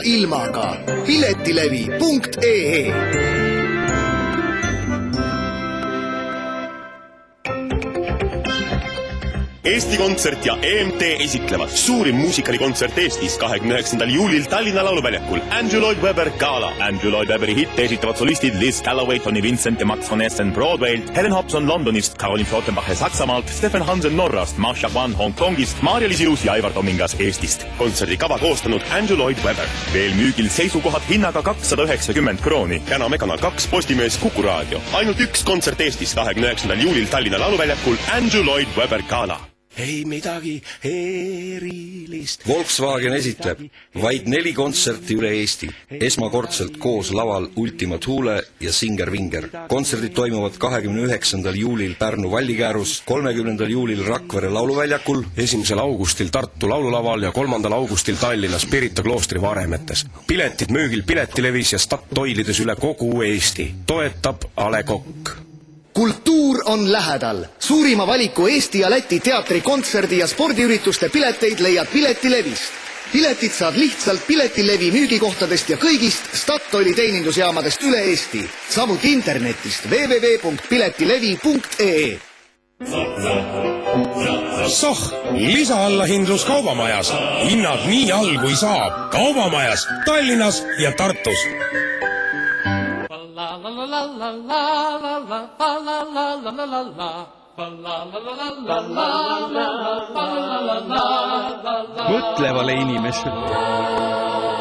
ilmaga. Piletilevi.ee. Eesti Kontsert ja EMT esitlevad suurim muusikalikontsert Eestis 29. juulil Tallinna Lauluväljakul. Andrew Lloyd Webber Gala. Andrew Lloyd Webberi hitte esitavad solistid Liz Calloway, Tony Vincent ja Max von Essen Broadwaylt, Helen Hobson Londonist, Caroline Flottenbache Saksamaalt, Stefan Hansen Norrast, Masha Kwan Hongkongist, Maarja-Liis Ilus ja Aivar Tomingas Eestist. Kontserdikava koostanud Andrew Lloyd Webber. Veel müügil seisukohad hinnaga 290 krooni. Täname Kanal 2, Postimees, Kuku Raadio. Ainult üks kontsert Eestis 29. juulil Tallinna Lauluväljakul. Andrew Lloyd Webber Gala. Ei midagi erilist. Volkswagen esitleb vaid 4 kontserti üle Eesti. Esmakordselt koos laval Ultima Thule ja Singer Vinger. Kontserdid toimuvad 29. juulil Pärnu Vallikäärus, 30. juulil Rakvere Lauluväljakul, 1. augustil Tartu Laululaval ja 3. augustil Tallinnas Pirita kloostri Varemetes. Piletid müügil Piletilevis ja Statoilides üle kogu Eesti. Toetab A. Le Coq. Kultuur on lähedal. Suurima valiku Eesti ja Läti teatri, kontserdi ja spordiürituste pileteid leiad Piletilevist. Piletid saad lihtsalt Piletilevi müügikohtadest ja kõigist Statoili teenindusjaamadest üle Eesti. Samuti internetist www.piletilevi.ee. Soh, lisaallahindlus Kaubamajas. Hinnad nii all kui saab. Kaubamajas, Tallinnas ja Tartus. Mõtlevale inimesele.